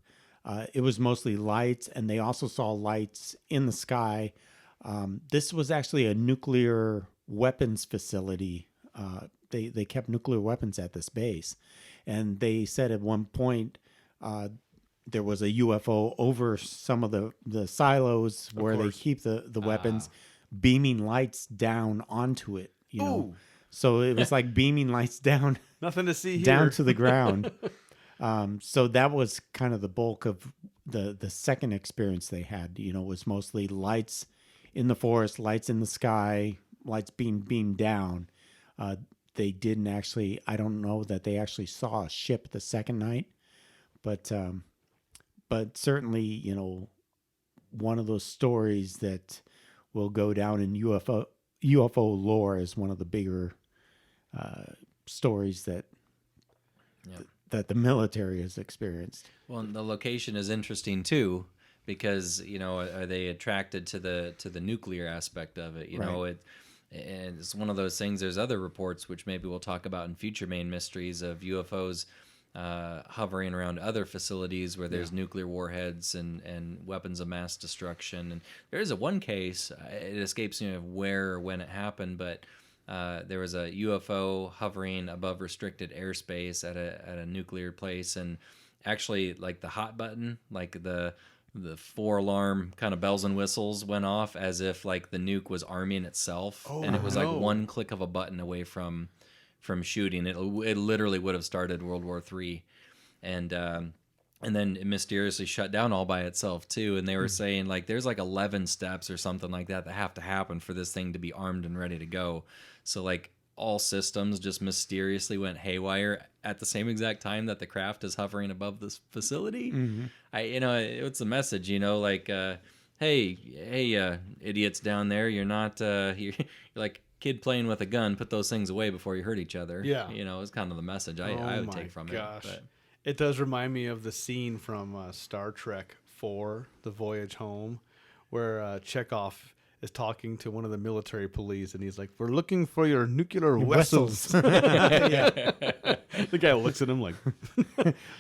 it was mostly lights, and they also saw lights in the sky. This was actually a nuclear weapons facility. They kept nuclear weapons at this base, and they said at one point there was a UFO over some of the silos where they keep the weapons, beaming lights down onto it. Ooh. So it was like beaming lights down Nothing to see here. down to the ground. So that was kind of the bulk of the second experience they had. Was mostly lights in the forest, lights in the sky, lights being beamed down. They didn't actually, I don't know that they actually saw a ship the second night, but certainly, one of those stories that will go down in UFO lore is one of the bigger stories that the military has experienced. Well, and the location is interesting too, because are they attracted to the nuclear aspect of it? And it's one of those things. There's other reports which maybe we'll talk about in future main mysteries of UFOs hovering around other facilities where there's nuclear warheads and weapons of mass destruction. And there is one case, it escapes me of where or when it happened, but there was a UFO hovering above restricted airspace at a nuclear place, and actually, like the hot button, like the 4-alarm kind of bells and whistles went off as if like the nuke was arming itself, and it was like one click of a button away from shooting. It literally would have started World War III, and then it mysteriously shut down all by itself too. And they were saying like there's like 11 steps or something like that have to happen for this thing to be armed and ready to go. So like all systems just mysteriously went haywire at the same exact time that the craft is hovering above this facility. It's a message, like, hey, idiots down there, you're not, you're like kid playing with a gun, put those things away before you hurt each other. Yeah. It's kind of the message I would take from it. But It does remind me of the scene from Star Trek 4, The Voyage Home, where Chekhov is talking to one of the military police, and he's like, "We're looking for your nuclear vessels." The guy looks at him like,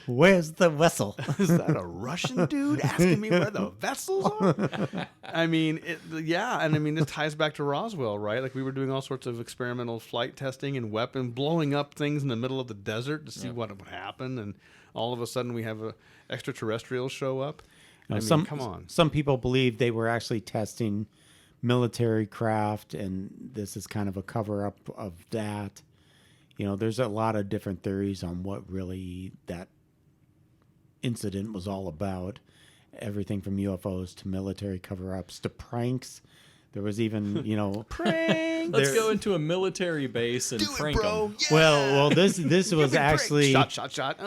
Where's the vessel? "Is that a Russian dude asking me where the vessels are?" I mean, and I mean, it ties back to Roswell, right? Like we were doing all sorts of experimental flight testing and blowing up things in the middle of the desert to see what would happen, and all of a sudden we have a extraterrestrial show up. I mean, come on. Some people believe they were actually testing military craft, and this is kind of a cover up of that. You know, there's a lot of different theories on what really that incident was all about. Everything from UFOs to military cover-ups to pranks. There was even, you know, Prank. Let's go into a military base and prank them. Yeah. Well, this was actually shot.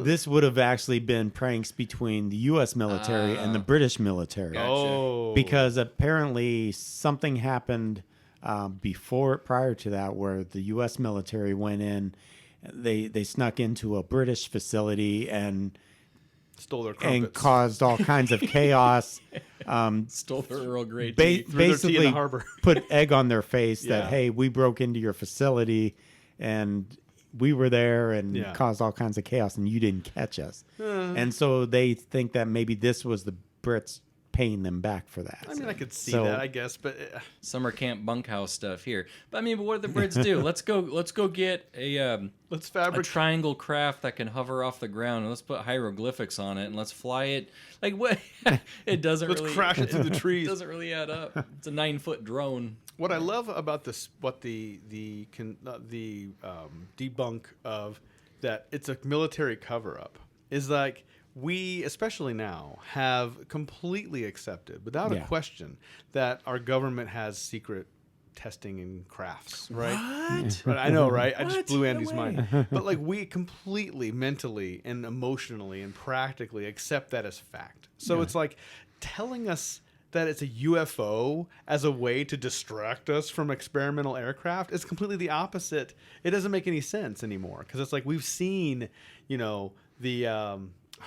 This would have actually been pranks between the U.S. military and the British military. Oh, Because apparently something happened prior to that, where the U.S. military went in, they snuck into a British facility and stole their crumpets. and caused all kinds of chaos. Stole their Earl Grey tea. Threw their tea in Basically, the harbor. put egg on their face that, Yeah. hey, we broke into your facility and we were there and caused all kinds of chaos and you didn't catch us. And so they think that maybe this was the Brits paying them back for that. I mean, I could see So- that, I guess, but Summer camp bunkhouse stuff here. But I mean, but what do the Brits do? Let's go get a let's a fabricate. triangle craft that can hover off the ground, and let's put hieroglyphics on it, and let's fly it. Like what? It doesn't Let's really crash it through the trees. It doesn't really add up. It's a 9-foot drone. What I love about this, what the debunk of that it's a military cover up is like we, especially now, have completely accepted without a question that our government has secret testing and crafts, right? What? But I know, right? I just What? blew No Andy's way. mind. But like we completely, mentally and emotionally and practically accept that as fact. So it's like telling us that it's a UFO as a way to distract us from experimental aircraft is completely the opposite. It doesn't make any sense anymore because it's like we've seen, you know, the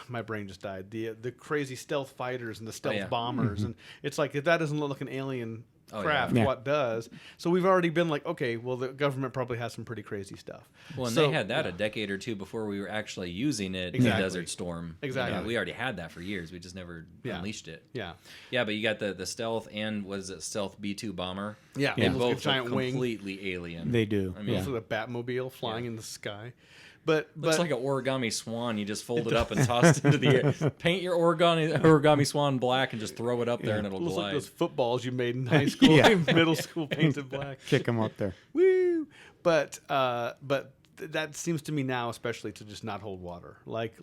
my brain just died. The crazy stealth fighters and the stealth bombers, and it's like if that doesn't look like an alien craft, what does? So we've already been like, okay, well the government probably has some pretty crazy stuff. Well, and So- they had that a decade or two before we were actually using it in Desert Storm. Exactly. You know, we already had that for years. We just never unleashed it. Yeah. Yeah, but you got the stealth and what is it, stealth B-2 bomber? Yeah. They Those both giant look wing. completely alien. They do. I mean, Also the Batmobile flying in the sky. But looks like an origami swan. You just fold it up and toss it into the air. Paint your origami swan black and just throw it up there and it'll looks like glide. those footballs you made in high school, middle school, painted black. Kick them up there. Woo! But that seems to me now, especially to just not hold water. Like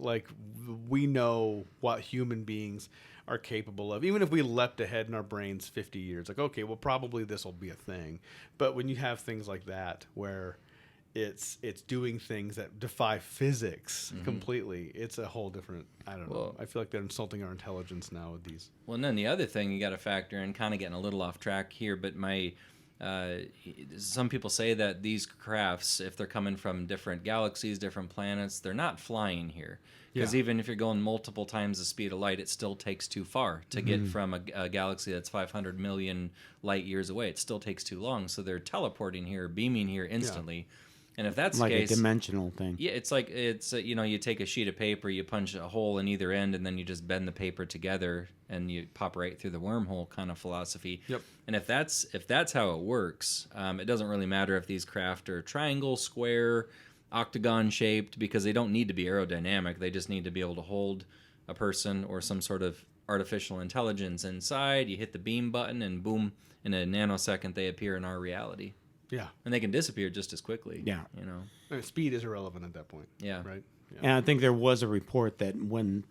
we know what human beings are capable of. Even if we leapt ahead in our brains 50 years, like okay, well probably this will be a thing. But when you have things like that where it's doing things that defy physics completely, it's a whole different, I don't know. I feel like they're insulting our intelligence now with these. Well, and then the other thing you got to factor in, kind of getting a little off track here, but some people say that these crafts, if they're coming from different galaxies, different planets, they're not flying here. Because even if you're going multiple times the speed of light, it still takes too far to get from a galaxy that's 500 million light years away. It still takes too long. So they're teleporting here, beaming here instantly. And if that's Like the case, a dimensional thing. yeah, it's like you take a sheet of paper, you punch a hole in either end, and then you just bend the paper together, and you pop right through the wormhole kind of philosophy. Yep. And if that's how it works, it doesn't really matter if these craft are triangle, square, octagon shaped, because they don't need to be aerodynamic. They just need to be able to hold a person or some sort of artificial intelligence inside. You hit the beam button, and boom, in a nanosecond, they appear in our reality. Yeah. And they can disappear just as quickly. Yeah. You know. I mean, speed is irrelevant at that point. Yeah. Right? Yeah. And I think there was a report that when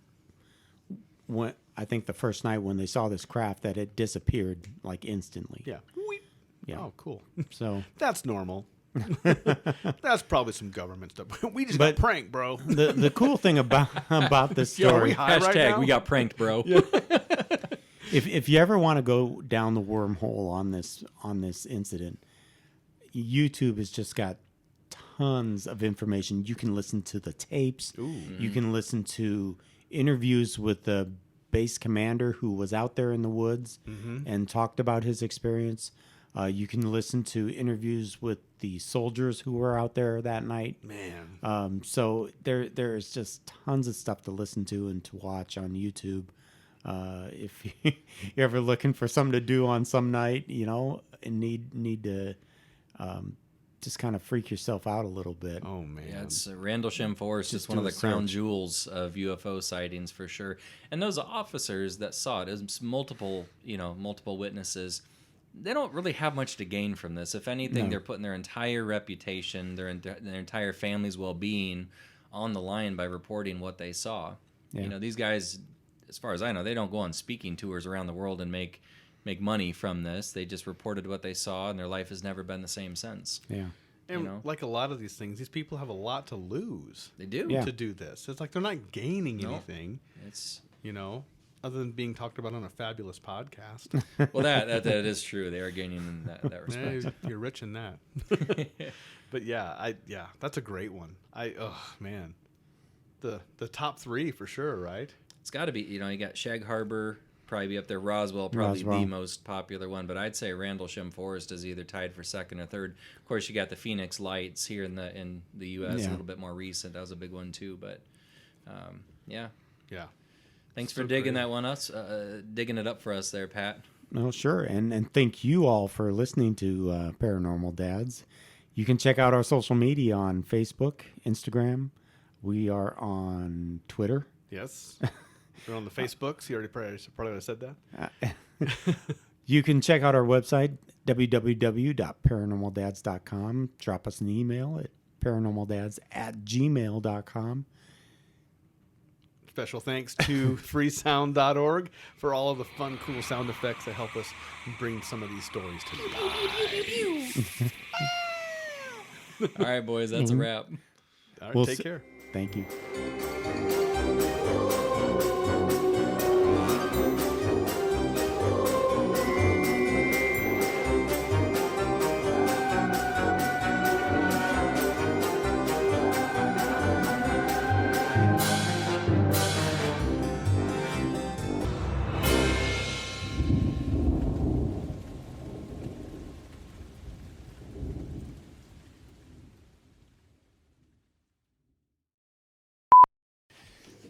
I think the first night when they saw this craft that it disappeared like instantly. Yeah. Yeah. Oh, cool. So That's normal. That's probably some government stuff. We just But- got pranked, bro. the cool thing about this Yo, are story, we high right Hashtag now? we got pranked, bro. if you ever want to go down the wormhole on this incident, YouTube has just got tons of information. You can listen to the tapes. You can listen to interviews with the base commander who was out there in the woods and talked about his experience. You can listen to interviews with the soldiers who were out there that night. Man. So there's just tons of stuff to listen to and to watch on YouTube. If you're ever looking for something to do on some night, and need to just kind of freak yourself out a little bit. Oh, man. Yeah, it's Rendlesham Forest is one of the crown jewels of UFO sightings for sure. And those officers that saw it, as multiple witnesses, they don't really have much to gain from this. If anything, they're putting their entire reputation, their entire family's well-being on the line by reporting what they saw. Yeah. These guys, as far as I know, they don't go on speaking tours around the world and make money from this. They just reported what they saw, and their life has never been the same since. Yeah. And like a lot of these things, these people have a lot to lose. They do. Yeah. To do this. It's like they're not gaining anything. It's other than being talked about on a fabulous podcast. well, that is true. They are gaining in that respect. Yeah, you're rich in that. But yeah, that's a great one. Man, the top 3 for sure, right? It's got to be. You got Shag Harbor, probably be up there. Roswell, probably the most popular one. But I'd say Rendlesham Forest is either tied for second or third. Of course, you got the Phoenix Lights here in the U.S. A little bit more recent. That was a big one too. But yeah. Thanks for digging that one digging it up for us there, Pat. No, sure. And thank you all for listening to Paranormal Dads. You can check out our social media on Facebook, Instagram. We are on Twitter. Yes. We're on the Facebooks. You probably would have said that. You can check out our website, www.paranormaldads.com. Drop us an email at paranormaldads@gmail.com. Special thanks to freesound.org for all of the fun, cool sound effects that help us bring some of these stories to life. All right, boys, that's a wrap. All right, take care. Thank you.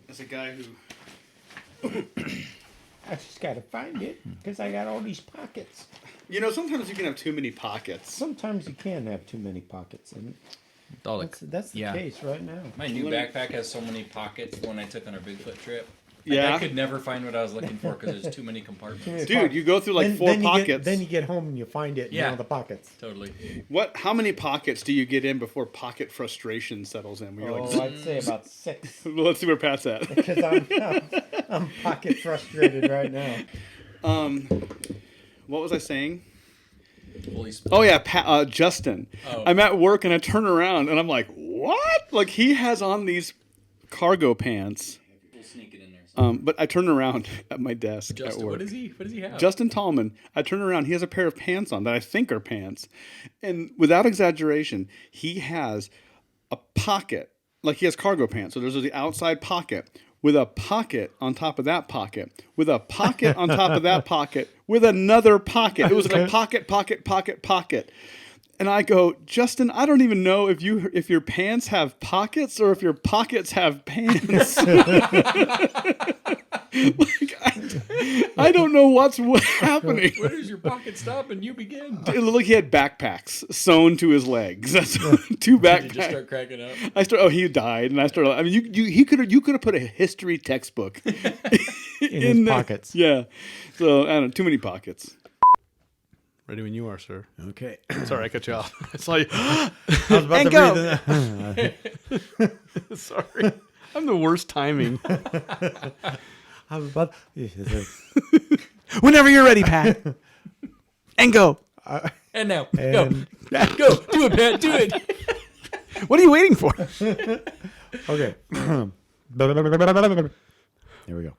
As a guy who I just got to find it because I got all these pockets. sometimes you can have too many pockets. Sometimes you can have too many pockets, and that's the case right now. My new backpack has so many pockets. The one I took on our Bigfoot trip. Yeah. I could never find what I was looking for because there's too many compartments. Dude, you go through like 4 pockets. Then you get home and you find it in all the pockets. Totally. How many pockets do you get in before pocket frustration settles in? Where you're like, I'd say about 6. well, let's see where Pat's at. Because I'm pocket frustrated right now. What was I saying? Holy Oh yeah, Justin. Oh. I'm at work and I turn around and I'm like, what? Like he has on these cargo pants. We'll sneak it in there. But I turn around at my desk Justin, at work. what does he have? Justin Tallman. I turn around. He has a pair of pants on that I think are pants, and without exaggeration, he has a pocket. Like he has cargo pants. So there's the outside pocket with a pocket on top of that pocket, with a pocket on top of that pocket, with another pocket. It was like pocket, pocket, pocket, pocket. And I go, Justin, I don't even know if your pants have pockets or if your pockets have pants. I don't know what's happening. Where does your pocket stop and you begin? It looked like he had backpacks sewn to his legs. That's 2 backpacks. Did you just start cracking up? He died, and I started. I mean, you could have put a history textbook in his pockets. Yeah. So I don't know, too many pockets. Ready when you are, sir. Okay. Sorry, I cut you off. I saw you. I was about to breathe in. Sorry. I'm the worst timing. I was about. Whenever you're ready, Pat. And go. And now, And- go, do it, Pat, do it. What are you waiting for? Okay. There we go.